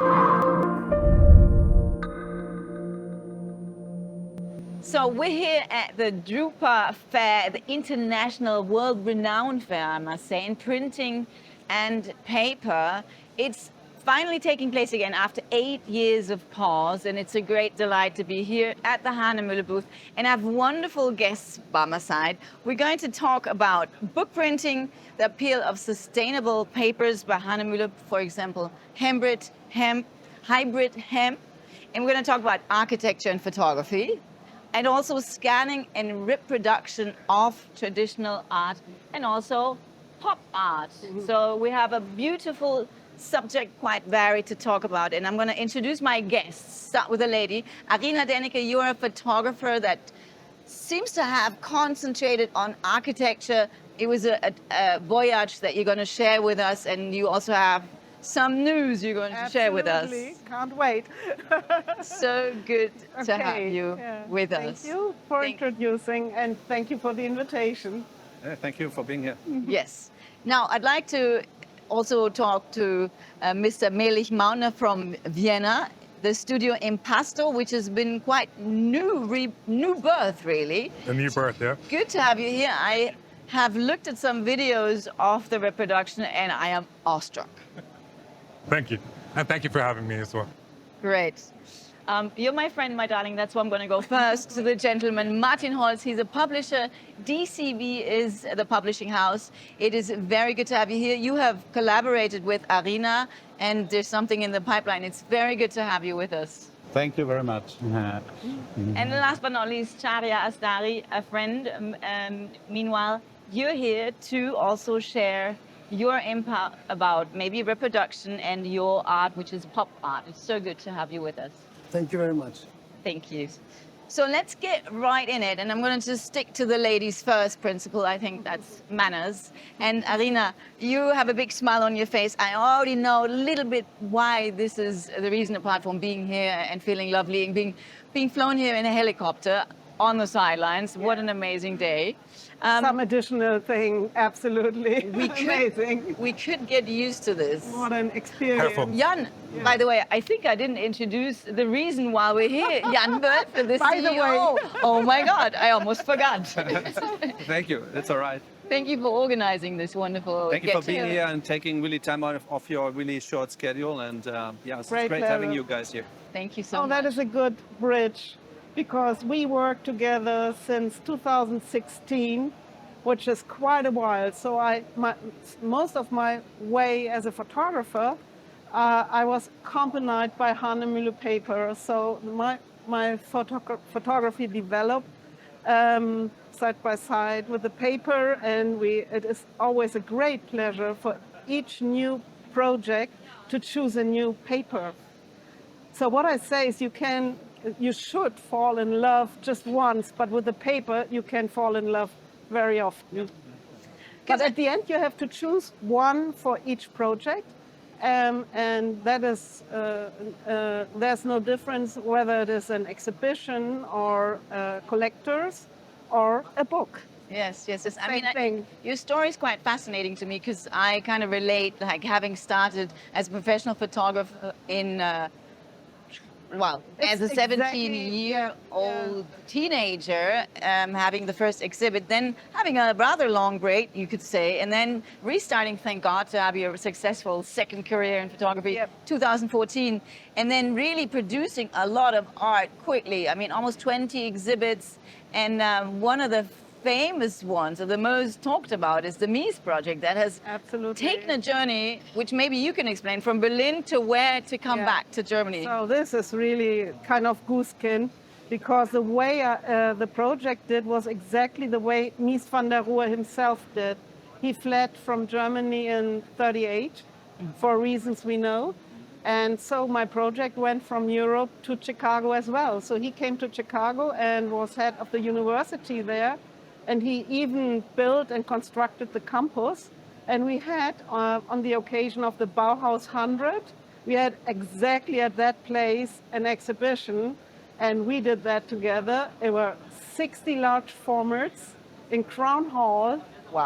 So we're here at the Drupa Fair, the international world-renowned fair, I must say, in printing and paper. It's finally taking place again after 8 years of pause, and it's a great delight to be here at the Hahnemühle booth and have wonderful guests by my side. We're going to talk about book printing, the appeal of sustainable papers by Hahnemühle, for example, hybrid hemp, and we're going to talk about architecture and photography, and also scanning and reproduction of traditional art and also pop art. So we have a beautiful subject, quite varied to talk about. And I'm going to introduce my guests. Start with a lady. Arina Dähnick, you're a photographer that seems to have concentrated on architecture. It was a voyage that you're going to share with us, and you also have some news you're going to share with us. Can't wait. So good to have you with us. Thank you for introducing, and thank you for the invitation. Thank you for being here. Yes. Now, I'd like to also talk to Mr. Melich-Mautner from Vienna, the studio Impasto, which has been quite new birth, really. A new birth, yeah. Good to have you here. I have looked at some videos of the reproduction, and I am awestruck. Thank you. And thank you for having me as well. Great. You're my friend, my darling. That's why I'm going to go first to the gentleman, Martin Holz. He's a publisher. DCB is the publishing house. It is very good to have you here. You have collaborated with Arina, and there's something in the pipeline. It's very good to have you with us. Thank you very much. And last but not least, Sharyar Azhdari, a friend. Meanwhile, you're here to also share your input about maybe reproduction and your art, which is pop art. It's so good to have you with us. Thank you very much. Thank you. So let's get right in it. And I'm going to just stick to the ladies first principle. I think that's manners. And Arina, you have a big smile on your face. I already know a little bit why this is the reason, apart from being here and feeling lovely and being flown here in a helicopter on the sidelines. What an amazing day. Some additional thing, absolutely. Amazing. We could get used to this. What an experience. Careful. Jan, by the way, I think I didn't introduce the reason why we're here. Jan Wölfle, the By CEO. the way. Oh my God, I almost forgot. Thank you. That's all right. Thank you for organizing this wonderful Thank you for being get-together. here and taking really time out of your really short schedule. And yeah, it's Great great pleasure. having you guys here. Thank you so Oh, much. that is a good bridge, because we worked together since 2016, which is quite a while. So most of my way as a photographer, I was accompanied by Hahnemühle paper. So my photography developed side by side with the paper, and it is always a great pleasure for each new project to choose a new paper. So what I say is you should fall in love just once, but with the paper you can fall in love very often. But at the end you have to choose one for each project, and that is there's no difference whether it is an exhibition or collectors or a book. Yes. Same thing. Your story is quite fascinating to me, because I kind of relate, like having started as a professional photographer in as a 17-year-old teenager, having the first exhibit, then having a rather long break, you could say, and then restarting, thank God, to have your successful second career in photography, 2014, and then really producing a lot of art quickly. I mean, almost 20 exhibits, and one of the famous ones, or the most talked about, is the Mies project that has taken a journey, which maybe you can explain, from Berlin to where to come back to Germany. So this is really kind of gooseskin, because the way the project did was exactly the way Mies van der Rohe himself did. He fled from Germany in 1938 for reasons we know. And so my project went from Europe to Chicago as well. So he came to Chicago and was head of the university there. And he even built and constructed the campus. And we had, on the occasion of the Bauhaus 100, we had exactly at that place an exhibition. And we did that together. There were 60 large formats in Crown Hall,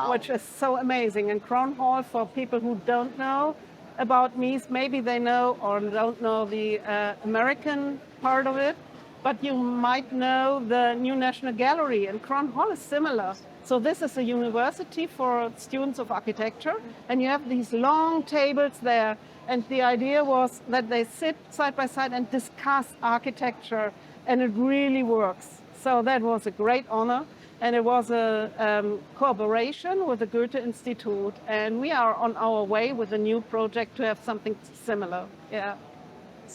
which is so amazing. And Crown Hall, for people who don't know, about Mies, maybe they know or don't know the American part of it, but you might know the new National Gallery, and Crown Hall is similar. So this is a university for students of architecture, and you have these long tables there, and the idea was that they sit side by side and discuss architecture, and it really works. So that was a great honor, and it was a cooperation with the Goethe Institute, and we are on our way with a new project to have something similar. Yeah.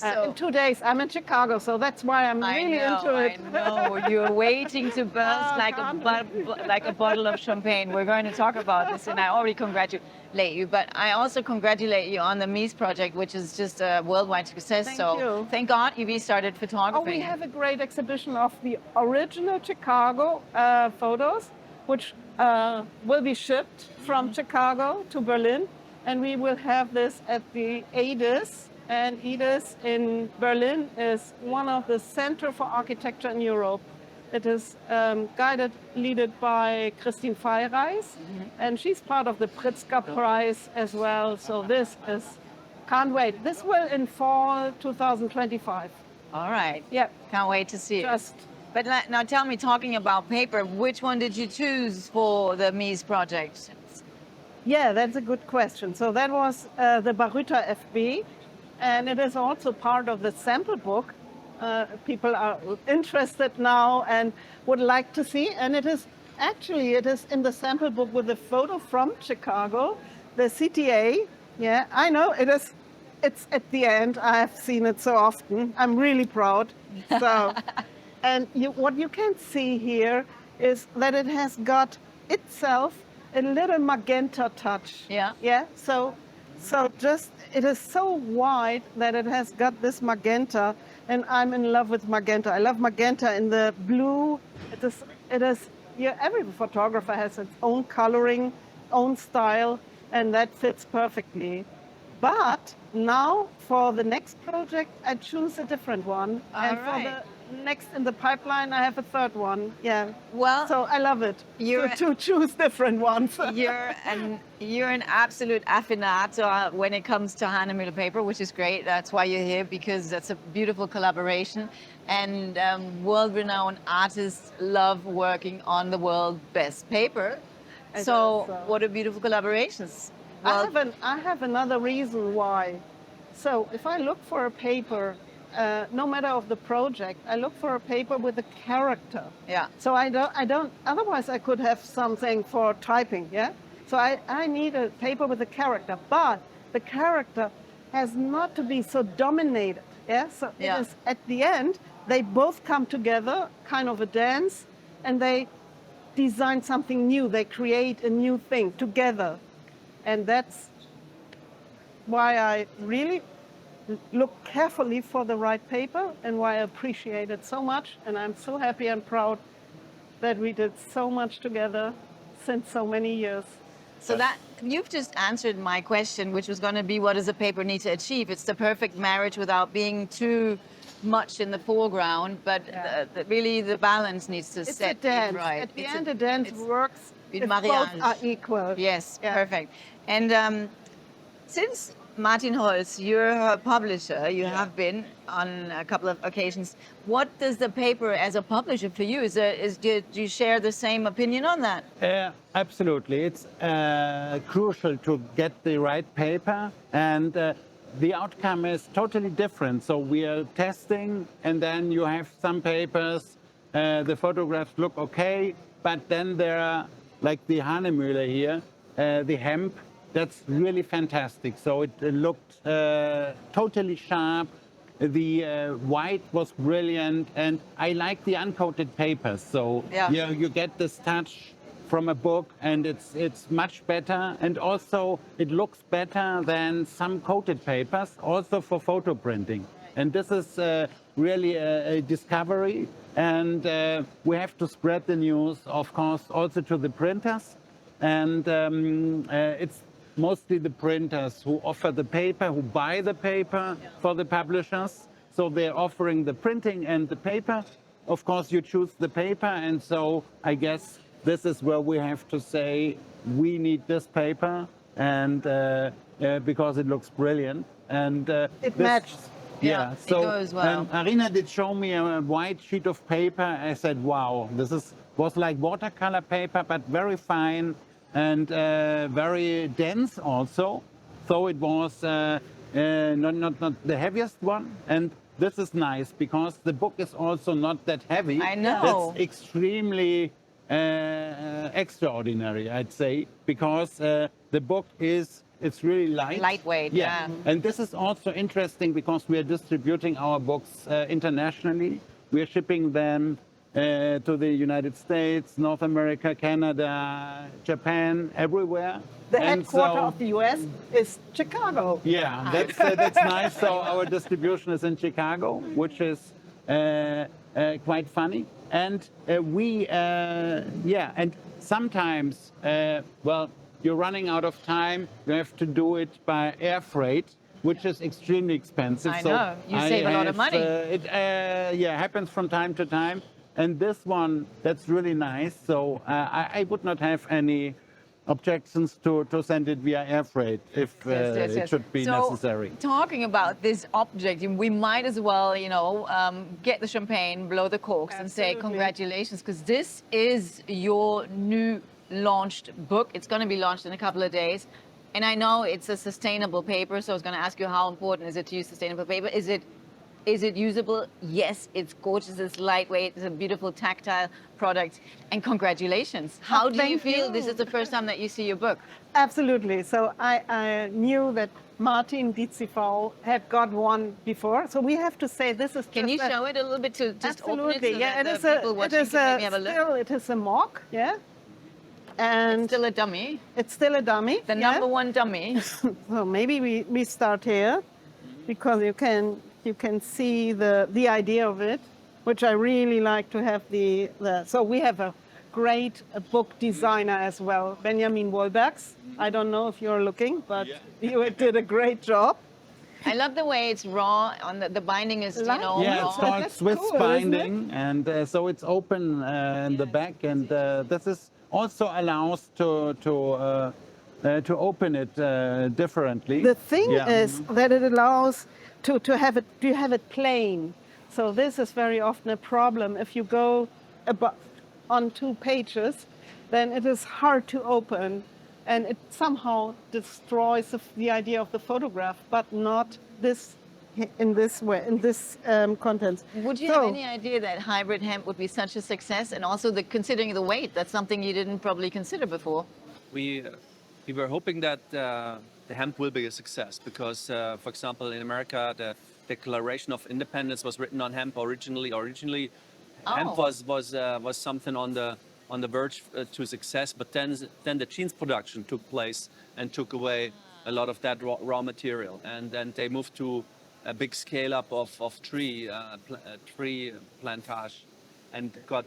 In 2 days, I'm in Chicago, so that's why I'm really into it. I know, you're waiting to burst like a bottle of champagne. We're going to talk about this, and I already congratulate you, but I also congratulate you on the Mies project, which is just a worldwide success. Thank you. Thank God you started photography. Oh, we have a great exhibition of the original Chicago photos, which will be shipped from Chicago to Berlin, and we will have this at the EDIS. And EDIS in Berlin is one of the center for architecture in Europe. It is led by Christine Feyreis, and she's part of the Pritzker Prize as well. So this is, can't wait. This will in fall 2025. All right. Yeah. Can't wait to see it. But now tell me, talking about paper, which one did you choose for the Mies project? Yeah, that's a good question. So that was the Baryta FB. And it is also part of the sample book. People are interested now and would like to see. And it is in the sample book with a photo from Chicago, the CTA. Yeah, I know it's at the end. I have seen it so often. I'm really proud. So, and what you can see here is that it has got itself a little magenta touch. Yeah. Yeah. So just, it is so wide that it has got this magenta, and I'm in love with magenta. I love magenta in the blue. It is, yeah, every photographer has its own coloring, own style, and that fits perfectly. But now for the next project, I choose a different one. All right. For the next in the pipeline, I have a third one. Yeah. Well, so I love it to choose different ones. you're an absolute affinato when it comes to Hahnemühle paper, which is great. That's why you're here, because that's a beautiful collaboration. And world-renowned artists love working on the world's best paper. So what a beautiful collaborations. Well, I have another reason why. So if I look for a paper, no matter of the project, I look for a paper with a character. Yeah. So I don't, otherwise I could have something for typing, yeah? So I need a paper with a character, but the character has not to be so dominated, yeah? So it is, at the end, they both come together, kind of a dance, and they design something new. They create a new thing together. And that's why I really look carefully for the right paper, and why I appreciate it so much. And I'm so happy and proud that we did so much together since so many years. So that you've just answered my question, which was going to be, what does a paper need to achieve? It's the perfect marriage without being too much in the foreground, but really the balance needs to set a dance. right. At the end, a dance works if mariage. Both are equal. Yes, perfect. And since Martin Holz, you're a publisher, you have been on a couple of occasions. What does the paper as a publisher for you? Do you share the same opinion on that? Absolutely. It's crucial to get the right paper, and the outcome is totally different. So we are testing, and then you have some papers, the photographs look okay, but then there are, like the Hahnemühle here, the hemp, that's really fantastic. So it looked totally sharp. The white was brilliant, and I like the uncoated papers. So you get this touch from a book, and it's much better. And also it looks better than some coated papers, also for photo printing. And this is really a discovery. And we have to spread the news, of course, also to the printers. And it's mostly the printers who offer the paper, who buy the paper for the publishers. So they're offering the printing and the paper. Of course, you choose the paper. And so I guess this is where we have to say, we need this paper. and because it looks brilliant. And It matches. Yeah, it goes well. And Arina did show me a white sheet of paper. I said, wow, was like watercolor paper, but very fine and very dense also. So it was not the heaviest one. And this is nice because the book is also not that heavy. I know. That's extremely extraordinary, I'd say, because the book it's really light. Lightweight, yeah. And this is also interesting because we are distributing our books internationally. We are shipping them to the United States, North America, Canada, Japan, everywhere. The And headquarters so- of the US is Chicago. Yeah, that's nice. So our distribution is in Chicago, which is quite funny. And and sometimes, you're running out of time. You have to do it by air freight, which is extremely expensive. I know. You save a lot of money. It happens from time to time. And this one, that's really nice. So I would not have any objections to send it via air freight if it should be necessary. Talking about this object, we might as well, get the champagne, blow the corks, and say Absolutely. congratulations, because this is your new launched book. It's going to be launched in a couple of days. And I know it's a sustainable paper, so I was going to ask you, how important is it to use sustainable paper? Is it usable? Yes, it's gorgeous, it's lightweight, it's a beautiful tactile product. And congratulations. How do you Thank feel? you. This is the first time that you see your book. Absolutely. So I knew that Martin Holz had got one before. So we have to say this is Can you just a- show it a little bit to just open it? Absolutely. So Yeah, that it the is people a watching can maybe have a look? still it is a mock, yeah. And Still a dummy. it's still a dummy. The yeah? number one dummy. So maybe we start here because you can see the idea of it, which I really like to have the so we have a great book designer as well, Benjamin Wolbergs. I don't know if you're looking, but you did a great job. I love the way it's raw. On the binding is, Like- raw. Yeah, it's called That's Swiss cool, isn't it? binding, and so it's open in the back, and this is also allows to open it differently. The thing Yeah. is that it allows to have it plain. So this is very often a problem. If you go on 2 pages, then it is hard to open, and it somehow destroys the idea of the photograph, but not this in this way, in this contents. Would you So- have any idea that hybrid hemp would be such a success? And also considering the weight, that's something you didn't probably consider before. We were hoping that the hemp will be a success because, for example, in America, the Declaration of Independence was written on hemp originally. Hemp was something on the verge to success, but then the jeans production took place and took away a lot of that raw material, and then they moved to a big scale up of tree plantage and got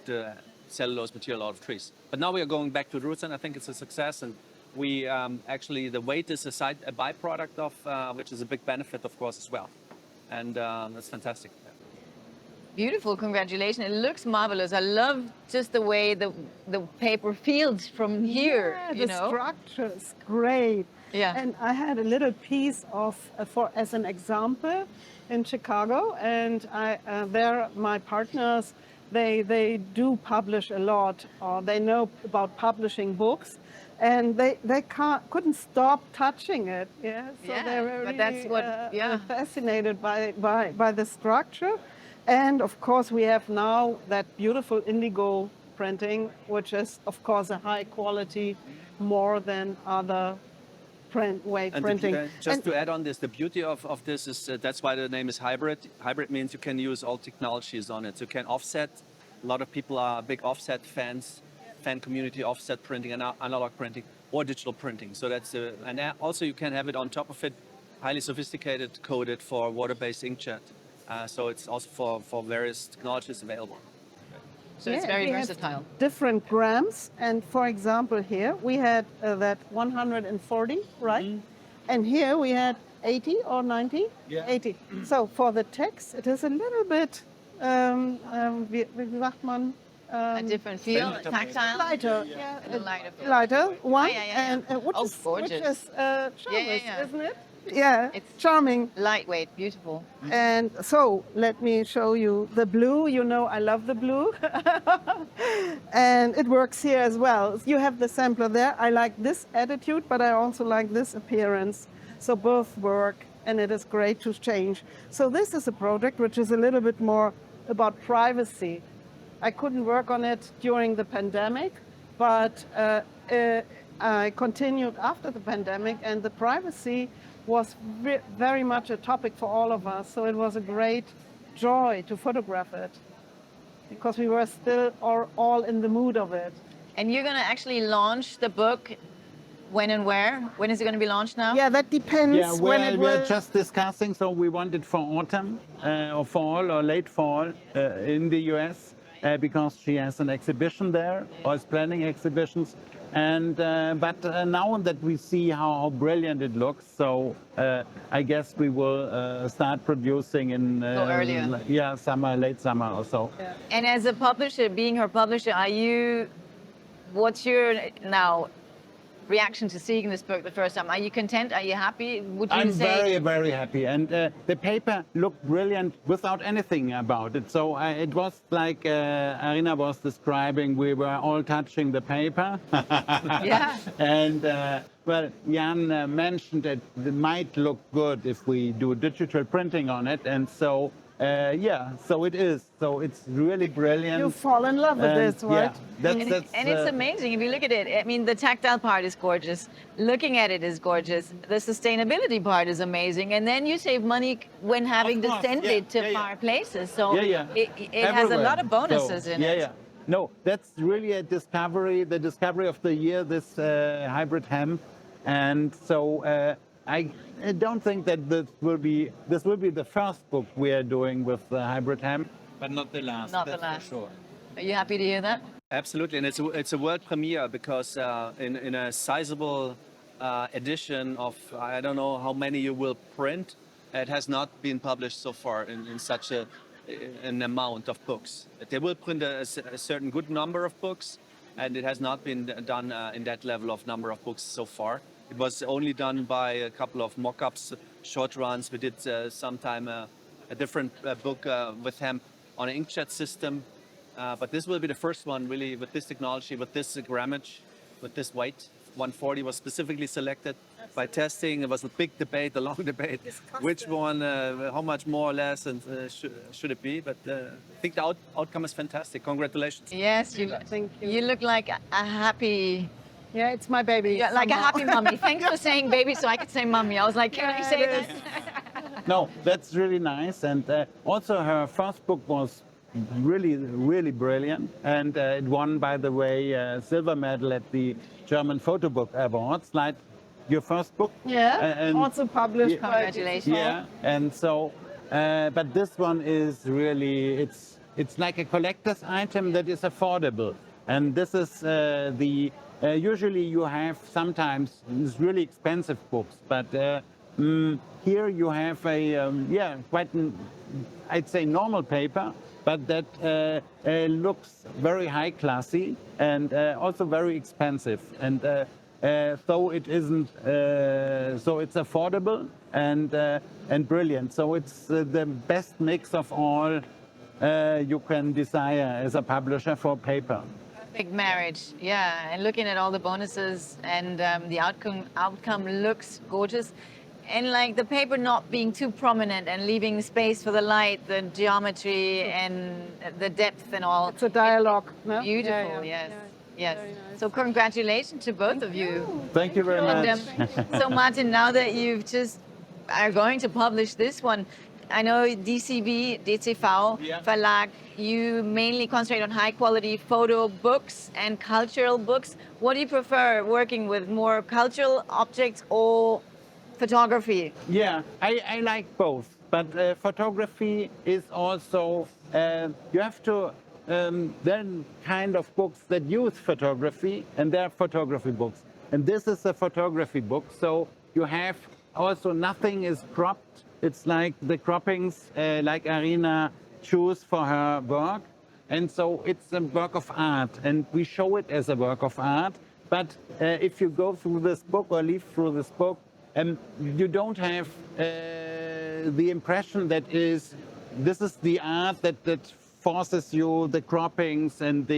cellulose material out of trees. But now we are going back to the roots, and I think it's a success. And we actually, the weight is a byproduct of, which is a big benefit, of course, as well. And that's fantastic. Beautiful, congratulations. It looks marvelous. I love just the way the paper feels from here, Yeah, the structure is great. Yeah. And I had a little piece of as an example in Chicago, and there my partners they do publish a lot, or they know about publishing books, and they couldn't stop touching it. Yeah. So Yeah, they were but really, that's what- yeah. fascinated by the structure. And of course, we have now that beautiful indigo printing, which is, of course, a high quality, more than other weight And printing. just to add on this, the beauty of this is that's why the name is hybrid. Hybrid means you can use all technologies on it. So you can offset. A lot of people are big offset fans, fan community, offset printing and analog printing or digital printing. So that's and also you can have it on top of it, highly sophisticated, coded for water-based inkjet. So it's also for various technologies available. So it's very we have versatile. different grams, and for example, here we had that 140, right? And here we had 80 or 90? Yeah. 80. So for the text, it is a little bit, wie sagt man, A different feel, tactile? lighter, yeah, A lighter feel. lighter one, yeah. and which Oh, is gorgeous. charming, yeah. isn't it? Yeah, It's charming. lightweight, beautiful. And so let me show you the blue. You know I love the blue. And it works here as well. You have the sampler there. I like this attitude, but I also like this appearance. So both work, and it is great to change. So this is a project which is a little bit more about privacy. I couldn't work on it during the pandemic, but I continued after the pandemic, and the privacy was very much a topic for all of us. So it was a great joy to photograph it because we were still all in the mood of it. And you're going to actually launch the book when and where? When is it going to be launched now? Yeah, that depends Yeah, when it will. we're just discussing, so we want it for autumn or fall or late fall in the US because she has an exhibition there or is planning exhibitions. And but now that we see how brilliant it looks, so I guess we will start producing in Go earlier. late summer or so. Yeah. And as a publisher, being her publisher, what's your now reaction to seeing this book the first time? Are you content? Are you happy? Would you I'm say? very, very happy. And the paper looked brilliant without anything about it. So it was like Arina was describing, we were all touching the paper. Yeah. And well, Jan mentioned that it might look good if we do digital printing on it. And so, so it is. So it's really brilliant. You fall in love with And, this, right? Yeah, And it's amazing if you look at it. I mean, the tactile part is gorgeous. Looking at it is gorgeous. The sustainability part is amazing. And then you save money when having Of to course, send yeah, it to yeah, yeah. far places. So Yeah. it has a Everywhere. lot of bonuses So, in it. Yeah. No, that's really a discovery, the discovery of the year, this hybrid hemp. And so I don't think that this will be the first book we are doing with the hybrid hemp, but not the last. Not the that's last. For sure. Are you happy to hear that? Absolutely, and it's a world premiere because in a sizable edition of, I don't know how many you will print, it has not been published so far in such an amount of books. They will print a certain good number of books, and it has not been done in that level of number of books so far. It was only done by a couple of mock-ups, short runs. We did sometime a different book with hemp on an inkjet system. But this will be the first one really with this technology, with this grammage, with this weight. 140 was specifically selected by testing. It was a big debate, a long debate, which one, how much more or less, and should it be? But I think the outcome is fantastic. Congratulations. Yes, Thank you. you look like a happy, Yeah, it's my baby. like a somehow. happy mummy. Thanks for saying baby so I could say mummy. I was like, can I Yeah, say it that? No, that's really nice. And also her first book was really, really brilliant. And it won, by the way, a silver medal at the German Photo Book Awards, like your first book. Yeah, And also published by Congratulations. yeah, and so, but this one is really, it's like a collector's item that is affordable. And this is usually you have sometimes these really expensive books, but here you have I'd say normal paper, but that looks very high classy and also very expensive. And so it isn't, so it's affordable and brilliant. So it's the best mix of all you can desire as a publisher for paper. Big marriage, yeah. And looking at all the bonuses and the outcome looks gorgeous. And like the paper not being too prominent and leaving space for the light, the geometry and the depth and all. It's a dialogue. No? Beautiful, Yeah, yes. yeah. Yes. Very nice. So congratulations to both of you. Thank you very And, much. so Martin, now that you've just are going to publish this one, I know DCV Verlag, you mainly concentrate on high quality photo books and cultural books. What do you prefer, working with more cultural objects or photography? Yeah, I like both, but photography is also, you have to, then kind of books that use photography, and they're photography books. And this is a photography book, so you have also nothing is cropped. It's like the croppings like Arina choose for her work. And so it's a work of art, and we show it as a work of art. But if you go through this book or leaf through this book, you don't have the impression that this is the art that forces you the croppings and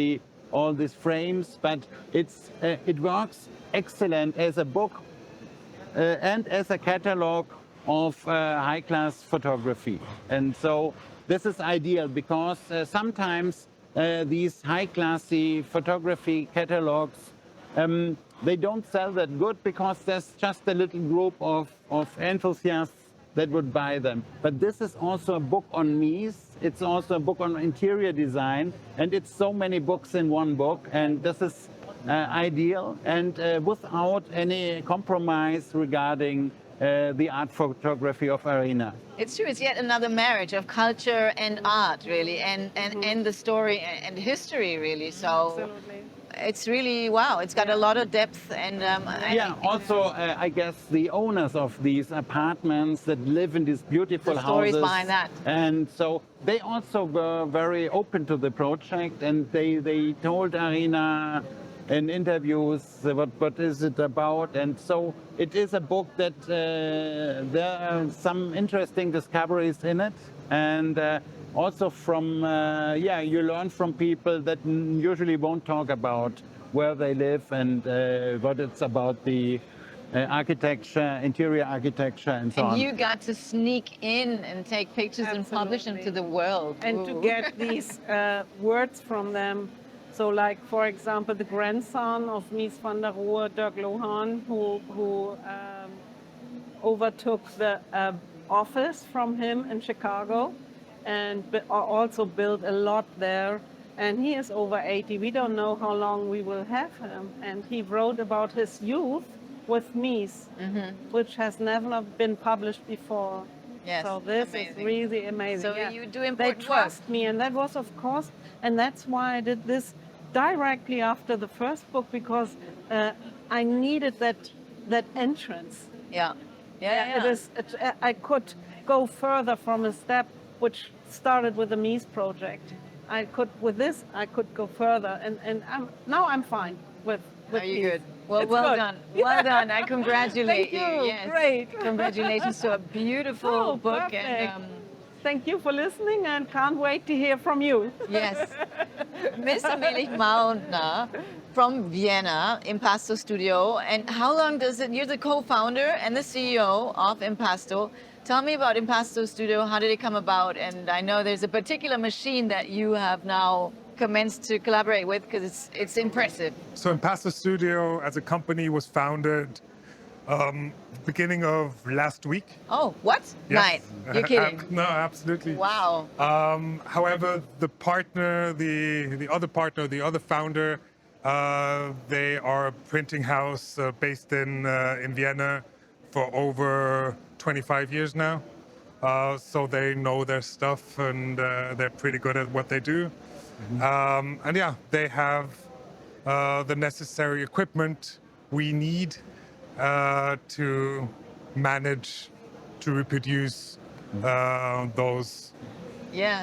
all these frames, but it works excellent as a book and as a catalog of high-class photography. And so this is ideal because sometimes these high-classy photography catalogs, they don't sell that good because there's just a little group of enthusiasts that would buy them. But this is also a book on Mies. It's also a book on interior design, and it's so many books in one book, and this is ideal and without any compromise regarding the art photography of Arina. It's true. It's yet another marriage of culture and art, really, and the story and history, really. So Absolutely. it's really, wow, it's got a lot of depth. And Also, I guess the owners of these apartments that live in these beautiful The stories houses. behind that. And so they also were very open to the project, and they told Arina in interviews what is it about. And so it is a book that there are some interesting discoveries in it. And also from, you learn from people that usually won't talk about where they live and what it's about the architecture, interior architecture, and so on. And you got to sneak in and take pictures and publish them to the world. And to Ooh. get these words from them. So like, for example, the grandson of Mies van der Rohe, Dirk Lohan, who overtook the office from him in Chicago and also built a lot there. And he is over 80. We don't know how long we will have him. And he wrote about his youth with Mies, which has never been published before. Yes, So this amazing. is really amazing. So yeah. you do They important work. trust me, and that was, of course, and that's why I did this directly after the first book, because I needed that entrance. Yeah. Yeah. It is. I could go further from a step which started with the Mies project. I could go further, and now I'm fine with Are you Mies. good? Well, It's well good. done. Well done. I congratulate Thank you. Yes. Great. Congratulations to a beautiful Oh, book. perfect. And Thank you for listening, and can't wait to hear from you. yes, Mr. Melich-Mautner from Vienna, Impasto Studio. And how long does it? You're the co-founder and the CEO of Impasto. Tell me about Impasto Studio. How did it come about? And I know there's a particular machine that you have now commenced to collaborate with because it's impressive. So Impasto Studio as a company was founded beginning of last week. Oh, what? Yes. Night. You're kidding. No, absolutely. Wow. However, the partner, the other founder, they are a printing house based in Vienna for over 25 years now. So they know their stuff, and they're pretty good at what they do. And yeah, they have the necessary equipment we need to manage to reproduce those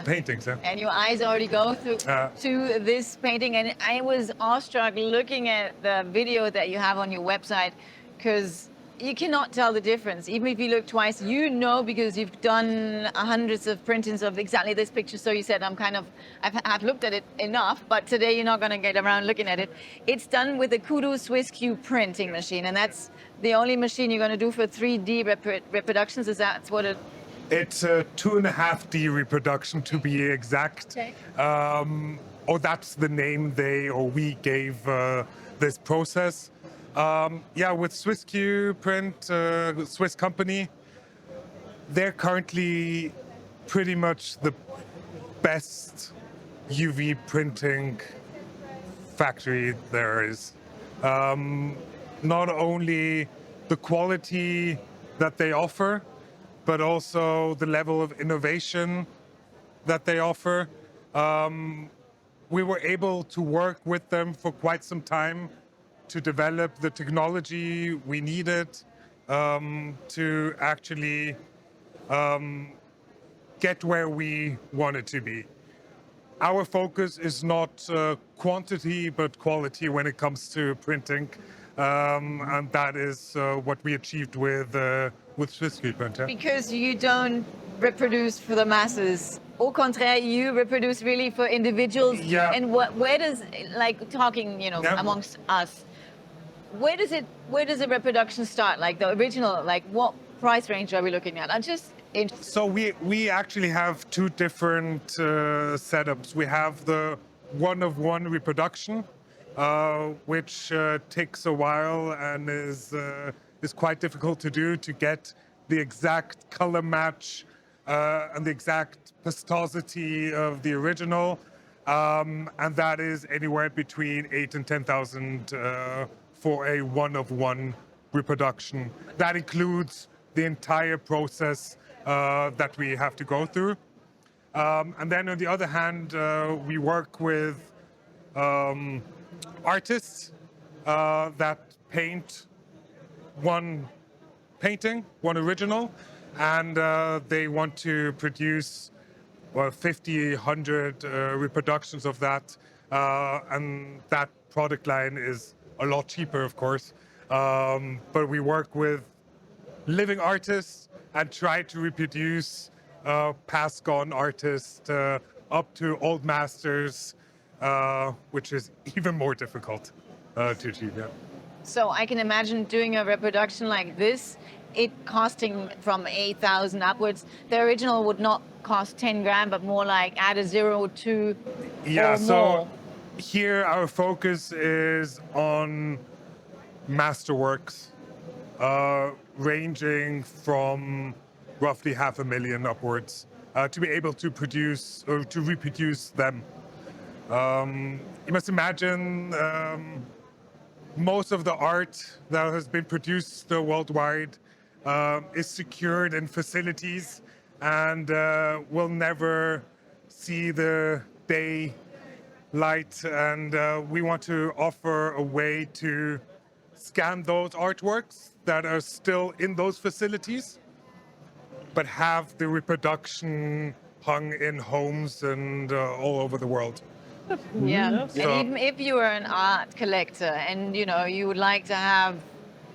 paintings. Yeah. And your eyes already go through to this painting, and I was awestruck looking at the video that you have on your website, because you cannot tell the difference. Even if you look twice, you know, because you've done hundreds of printings of exactly this picture. So you said, I've looked at it enough, but today you're not going to get around looking at it. It's done with the Kudu swissQprinting machine, and that's the only machine you're going to do for 3D reproductions. Is that what it? It's a 2.5D reproduction, to be exact. Okay. That's the name we gave this process. With swissQprint, Swiss company, they're currently pretty much the best UV printing factory there is. Not only the quality that they offer, but also the level of innovation that they offer. We were able to work with them for quite some time to develop the technology we needed to actually get where we wanted to be. our focus is not quantity but quality when it comes to printing, and that is what we achieved with swissQprint. Yeah? Because you don't reproduce for the masses. Au contraire, you reproduce really for individuals. Yeah. And where does, like talking, Yeah. amongst us, where does the reproduction start? Like the original, like what price range are we looking at? I'm just interested. So we actually have two different setups. We have the one-of-one reproduction, which takes a while and is quite difficult to do, to get the exact color match and the exact pastosity of the original, and that is anywhere between 8,000 and 10,000 for a one-of-one reproduction. That includes the entire process that we have to go through. And then on the other hand, we work with artists that paint one painting, one original, and they want to produce 50, 100 reproductions of that, and that product line is a lot cheaper, of course. But we work with living artists and try to reproduce past gone artists up to old masters, which is even more difficult to achieve. Yeah. So I can imagine doing a reproduction like this, it costing from 8,000 upwards. The original would not cost 10 grand, but more like add a 0 to Yeah, or so more. here our focus is on masterworks, ranging from roughly 500,000 upwards, to be able to produce or to reproduce them. You must imagine most of the art that has been produced worldwide is secured in facilities and will never see the daylight. And we want to offer a way to scan those artworks that are still in those facilities, but have the reproduction hung in homes and all over the world. Yeah. So- And even if you are an art collector and you would like to have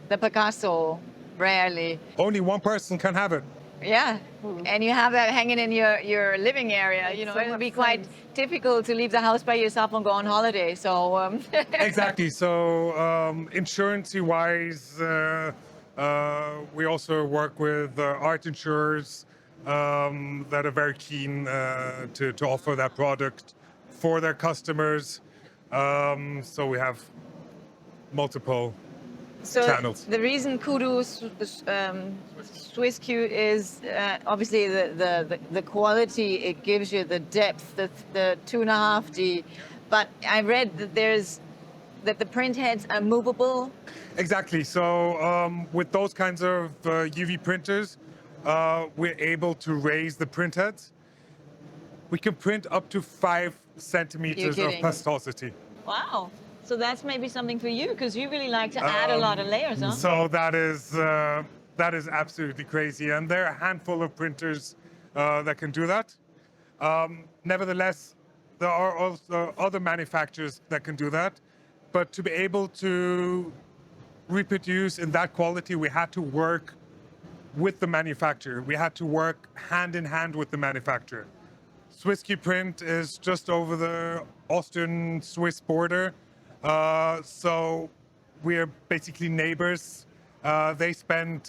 the Picasso, rarely, Only one person can have it. yeah, and you have that hanging in your living area, so it would much be quite sense. difficult to leave the house by yourself and go on holiday. So Exactly. So insurance-wise, we also work with art insurers that are very keen to offer that product for their customers. So we have multiple So channels. the reason Kudu SwissQ is obviously the quality it gives you, the depth, the 2.5D. But I read that the print heads are movable. Exactly. So with those kinds of UV printers, we're able to raise the print heads. We can print up to 5 centimeters of kidding. pastosity. Wow. So that's maybe something for you because you really like to add a lot of layers, huh? So that is absolutely crazy, and there are a handful of printers that can do that. Nevertheless, there are also other manufacturers that can do that, but to be able to reproduce in that quality, we had to work with the manufacturer. We had to work hand in hand with the manufacturer. swissQprint is just over the Austrian-Swiss border, so we're basically neighbors. They spend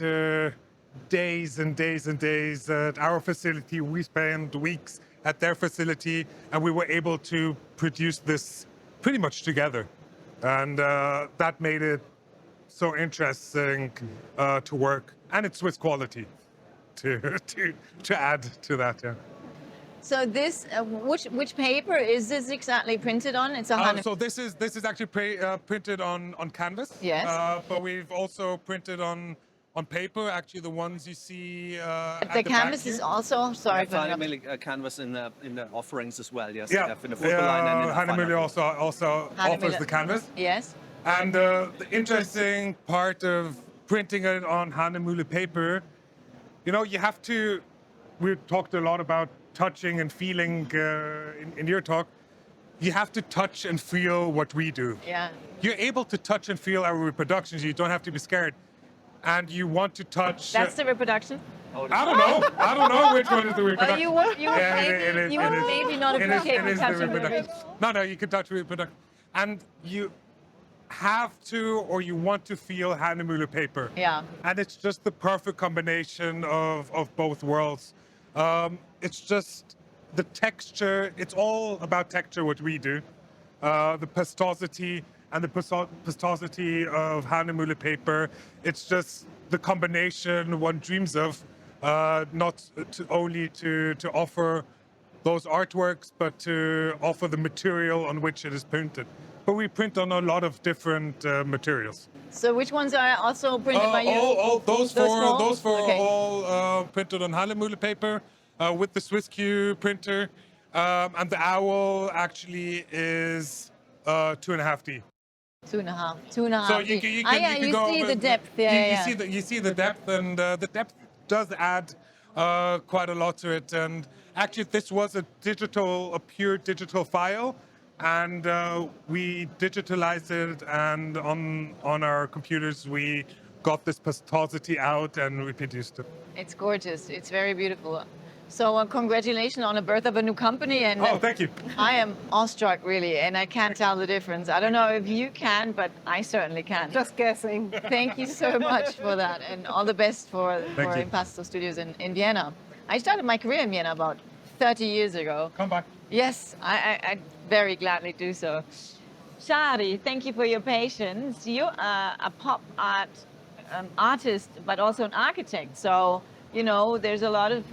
days and days and days at our facility. We spend weeks at their facility, and we were able to produce this pretty much together. And that made it so interesting to work, and it's Swiss quality to add to that. Yeah. So this, which paper is this exactly printed on? It's a So this is actually printed on canvas. Yes. But we've also printed on paper. Actually, the ones you see. At the the canvas back is here. also sorry for interrupting. Hahnemühle canvas in the offerings as well. Yes. Yeah. In the photo line and in the Hahnemühle FineArt. also offers Hahnemühle. the canvas. Yes. And the interesting part of printing it on Hahnemühle paper, you have to. We talked a lot about touching and feeling in your talk, you have to touch and feel what we do. Yeah. You're able to touch and feel our reproductions. You don't have to be scared. And you want to touch... That's the reproduction? I don't know. I don't know which one is the Well, reproduction. you would Yeah, maybe not it is appreciate the touching the reproduction. No, you can touch reproduction. And you have to, or you want to feel Hahnemühle paper. Yeah. And it's just the perfect combination of both worlds. It's just the texture. It's all about texture, what we do. The pastosity and the pastosity of Hahnemühle paper. It's just the combination one dreams of, not only to offer those artworks, but to offer the material on which it is printed. But we print on a lot of different materials. So which ones are also printed by you? All those four Okay. are all printed on Hahnemühle paper with the swissQ printer. And the owl actually is 2.5D. 2.5. 2.5. So you can you go see with- the depth. Yeah, you see the depth, and the depth does add quite a lot to it. And actually, this was a pure digital file, and we digitalized it, and on our computers we got this pastosity out and we produced it. It's gorgeous. It's very beautiful. So congratulations on the birth of a new company. And Oh, thank you. I am awestruck, really, and I can't tell the difference. I don't know if you can, but I certainly can. Just guessing. Thank you so much for that, and all the best for Thank you. Impasto Studios in Vienna. I started my career in Vienna about 30 years ago. Come back. Yes, I very gladly do so. Shari, thank you for your patience. You're a pop art artist, but also an architect. So, you know, there's a lot of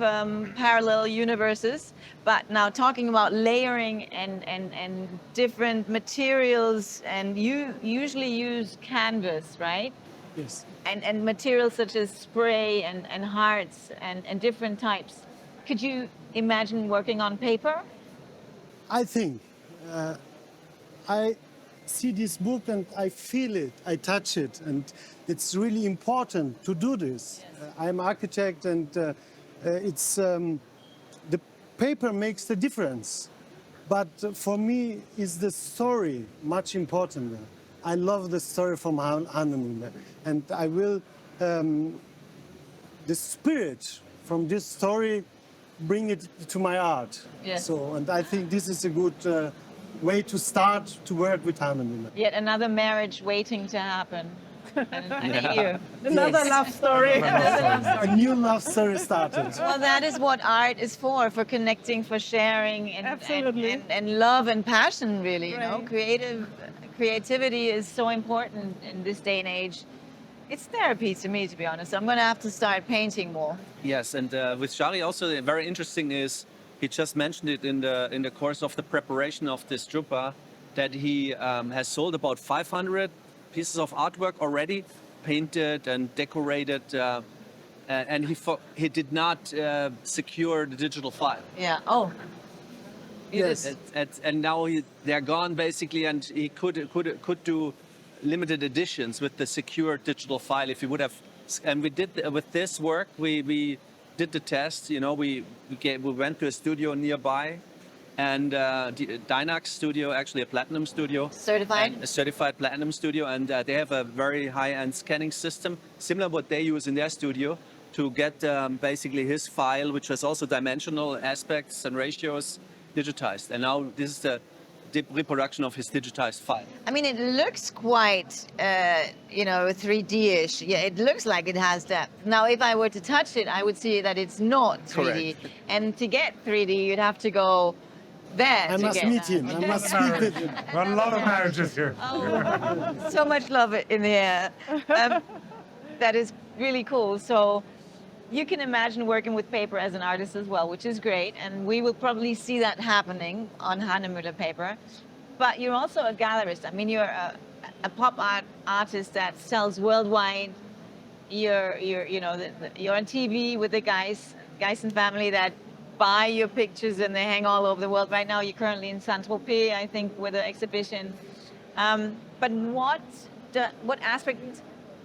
parallel universes. But now talking about layering and different materials, and you usually use canvas, right? Yes. And materials such as spray and hearts and different types. Could you imagine working on paper? I think I see this book and I feel it, I touch it, and it's really important to do this. I'm an architect, and it's the paper makes the difference. But for me, is the story much important. I love the story from Hahnemühle, and I will the spirit from this story bring it to my art. Yes. So, and I think this is a good way to start to work with Hahnemühle. Yet another marriage waiting to happen. And you. Another Yes. love story. A new love story started. Well, that is what art is for connecting, for sharing, Absolutely. and love and passion, really. You know, Right. creativity is so important in this day and age. It's therapy to me, to be honest. I'm going to have to start painting more. Yes, and with Shari also very interesting is he just mentioned it in the course of the preparation of this drupa that he has sold about 500 pieces of artwork already, painted and decorated, and he did not secure the digital file. Yeah. Oh. Yes. And now they're gone basically, and he could do limited editions with the secure digital file if he would have. And we did with this work. We did the test. You know, we went to a studio nearby, and Dähnick studio, actually a platinum studio, Certified? a certified platinum studio, and they have a very high-end scanning system, similar what they use in their studio, to get basically his file, which has also dimensional aspects and ratios, digitized. And now this is the reproduction of his digitized file. I mean, it looks quite, 3D-ish. Yeah, it looks like it has depth. Now, if I were to touch it, I would see that it's not 3D. Correct. And to get 3D, you'd have to go there I to must get meet that. him. I must speak with him. A lot of marriages here. So much love in the air. That is really cool. So you can imagine working with paper as an artist as well, which is great. And we will probably see that happening on Hahnemühle paper. But you're also a gallerist. I mean, you're a pop art artist that sells worldwide. You're on TV with the guys and family that buy your pictures and they hang all over the world. Right now, you're currently in Saint-Tropez, I think, with an exhibition. But what aspect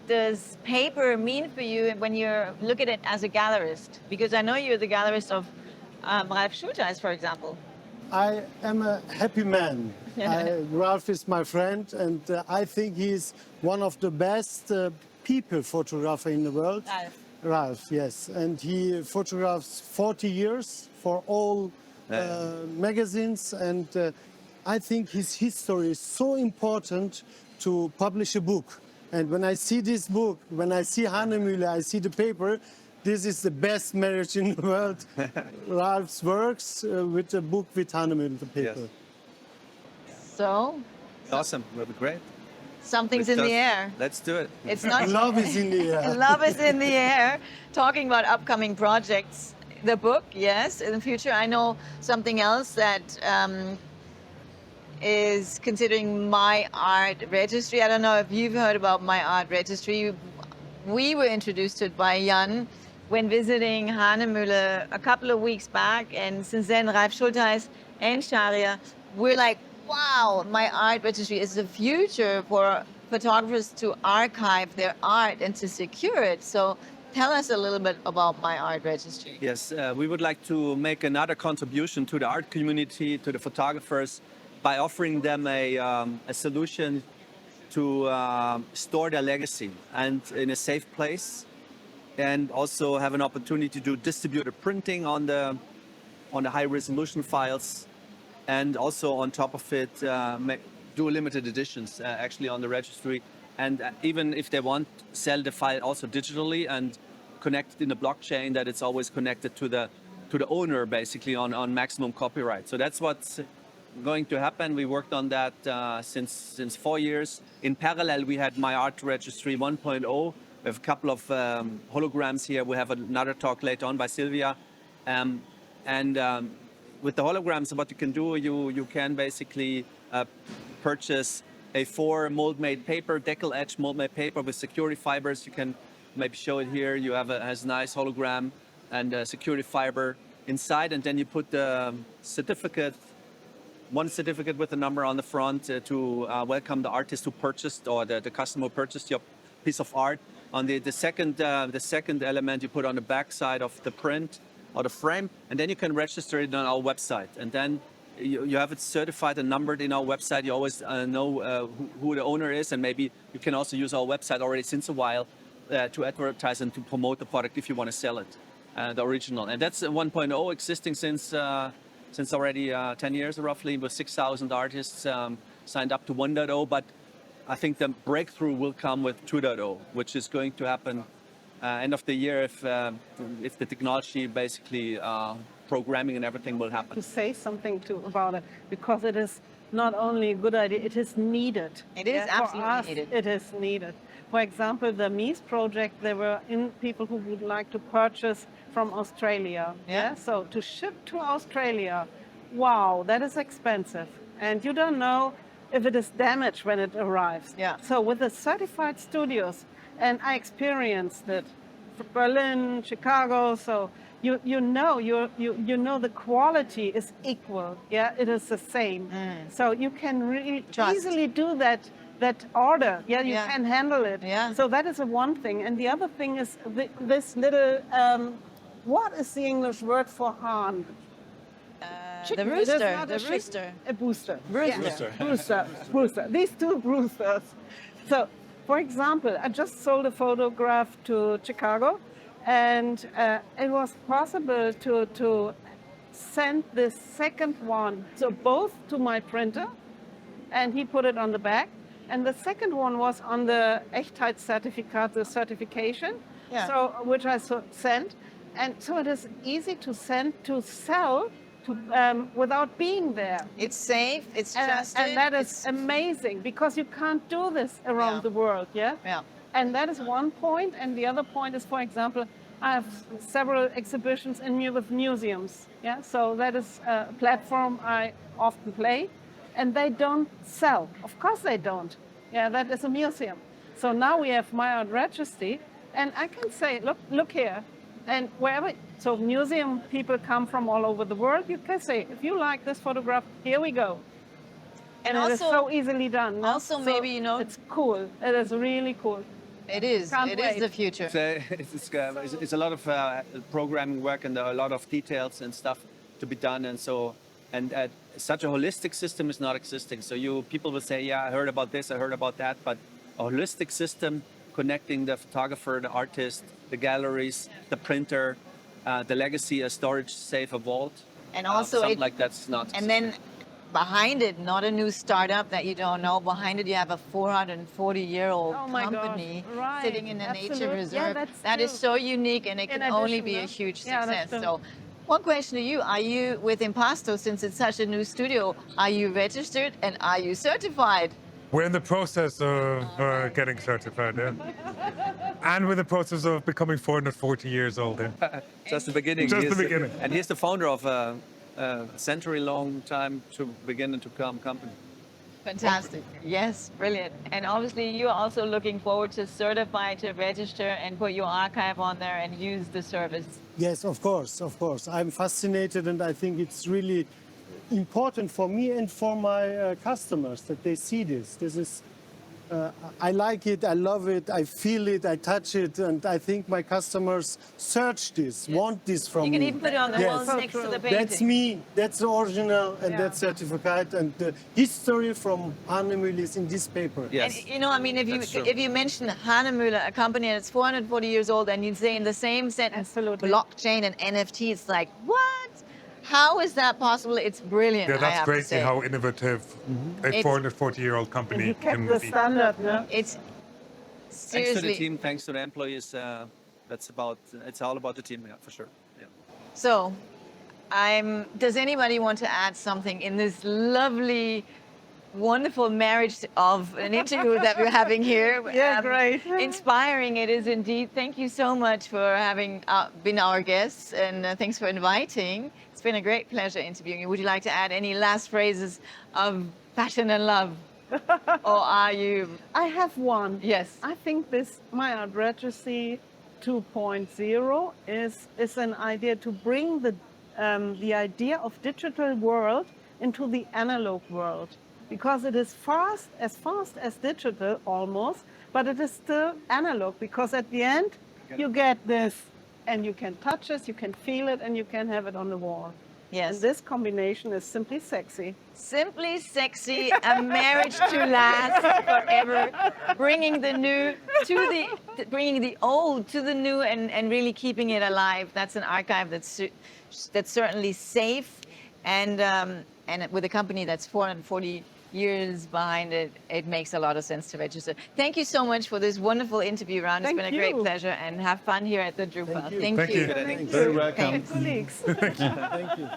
does paper mean for you when you look at it as a gallerist? Because I know you're the gallerist of Ralf Schultheis, for example? I am a happy man. Ralph is my friend, and I think he's one of the best people photographer in the world. Ralph, yes. And he photographs 40 years for all magazines, and I think his history is so important to publish a book. And when I see this book, when I see Hahnemühle, I see the paper, this is the best marriage in the world. Ralph's works with a book with Hahnemühle, the paper. Yes. So, Awesome. That'll be great. something's in the air. Let's do it. It's not Love is in the air. Love is in the air. Talking about upcoming projects, the book, yes, in the future. I know something else that is considering MyArtRegistry. I don't know if you've heard about MyArtRegistry. We were introduced to it by Jan when visiting Hahnemühle a couple of weeks back, and since then, Ralf Schultheis and Sharyar, we're like, wow, MyArtRegistry is the future for photographers to archive their art and to secure it. So tell us a little bit about MyArtRegistry. Yes, we would like to make another contribution to the art community, to the photographers, by offering them a solution to store their legacy and in a safe place, and also have an opportunity to do distributed printing on the high resolution files, and also on top of it do limited editions actually on the registry, and even if they want, sell the file also digitally and connect it in the blockchain, that it's always connected to the owner basically on maximum copyright. So that's what's going to happen. We worked on that since 4 years. In parallel, we had MyArtRegistry 1.0. We have a couple of holograms here. We have another talk later on by Sylvia. With the holograms, what you can do, you can basically purchase a 4 mold-made paper, decal edge mold-made paper with security fibers. You can maybe show it here. You have has a nice hologram and a security fiber inside, and then you put the certificate, one certificate with a number on the front to welcome the artist who purchased, or the customer who purchased your piece of art. On the second element you put on the back side of the print or the frame, and then you can register it on our website. And then you have it certified and numbered in our website. You always know who the owner is, and maybe you can also use our website already since a while to advertise and to promote the product if you want to sell it, the original. And that's 1.0, existing since already 10 years roughly, with 6,000 artists signed up to 1.0, but I think the breakthrough will come with 2.0, which is going to happen end of the year if the technology basically programming and everything will happen. To say something about it, because it is not only a good idea, it is needed. It is absolutely for us, needed. It is needed. For example, the Mies project, there were people who would like to purchase from Australia. Yeah. So to ship to Australia, wow, that is expensive. And you don't know if it is damaged when it arrives. Yeah. So with the certified studios, and I experienced it, Berlin, Chicago, so you know the quality is equal. Yeah, it is the same. So you can really easily do that order. Yeah, you can handle it. Yeah. So that is the one thing. And the other thing is this little, what is the English word for hahn? The It is rooster. not The a chicken. rooster. A booster. Rooster. Yeah. Brewster. These two Brewsters. So, for example, I just sold a photograph to Chicago, and it was possible to send the second one, so both to my printer, and he put it on the back, and the second one was on the Echtheitszertifikat, the certification, so which I sent, and so it is easy to send to sell. Without being there. It's safe, it's trusted. And that is amazing, because you can't do this around the world, yeah? And that is one point. And the other point is, for example, I have several exhibitions with museums, yeah? So that is a platform I often play, and they don't sell. Of course they don't. Yeah, that is a museum. So now we have MyArtRegistry, and I can say, look here, and wherever. So museum people come from all over the world. You can say, if you like this photograph, here we go. And also, it is so easily done. No? Also, so maybe, it's cool. It is really cool. It is. Can't It is wait. the future. It's a lot of programming work and a lot of details and stuff to be done, and so such a holistic system is not existing. So people will say, yeah, I heard about this, I heard about that, but a holistic system connecting the photographer, the artist, the galleries, the printer, the legacy, a storage safe, a vault, And also something like that's not. And then behind it, not a new startup that you don't know. Behind it, you have a 440-year-old Oh my gosh, company right, sitting in a nature absolutely. reserve. Yeah, that is true. so unique, and it In can only addition, be a yeah. huge Yeah, that's success. true. So, one question to you: are you with Impasto, since it's such a new studio? Are you registered and are you certified? We're in the process of getting certified, yeah. And we're in the process of becoming 440 years old. Yeah. Just the beginning. Just the beginning. And he's the founder of a century-long time to begin and to come company. Fantastic. Yes, brilliant. And obviously, you're also looking forward to certify, to register, and put your archive on there and use the service. Yes, of course, of course. I'm fascinated, and I think it's really important for me and for my customers that they see this. This is, I like it, I love it, I feel it, I touch it, and I think my customers search this, want this from You me. can even put it on the Yes. wall next to the painting. That's me, that's the original, and Yeah. that's certificate, and the history from Hahnemühle is in this paper. Yes. And you know, I mean, That's true. if you mention Hahnemühle, a company that's 440 years old, and you say in the same sentence, Absolutely. blockchain and NFT, it's like, what? How is that possible? It's brilliant. Yeah, I that's have to crazy say. how innovative a It's- 440-year-old And company he can kept the be. standard, yeah. It's Thanks to seriously. the team, thanks to the employees. It's all about the team, yeah, for sure. Yeah. So, does anybody want to add something in this lovely, wonderful marriage of an interview that we're having here? Yeah, great. Inspiring it is indeed. Thank you so much for having been our guests, and thanks for inviting. It's been a great pleasure interviewing you. Would you like to add any last phrases of passion and love? Or are you? I have one. Yes. I think this MyArtRegistry 2.0 is an idea to bring the idea of digital world into the analog world, because it is fast as digital almost, but it is still analog, because at the end you get this and you can touch it, you can feel it, and you can have it on the wall. Yes. And this combination is simply sexy. Simply sexy, a marriage to last forever, bringing the new to bringing the old to the new, and really keeping it alive. That's an archive that's certainly safe, and with a company that's 440 years behind it, it makes a lot of sense to register. Thank you so much for this wonderful interview round. It's Thank been a great you. pleasure, and have fun here at the Drupa. Thank you. Thank Thank you. you. Thank Very you. welcome. Thanks. Colleagues. Thank you.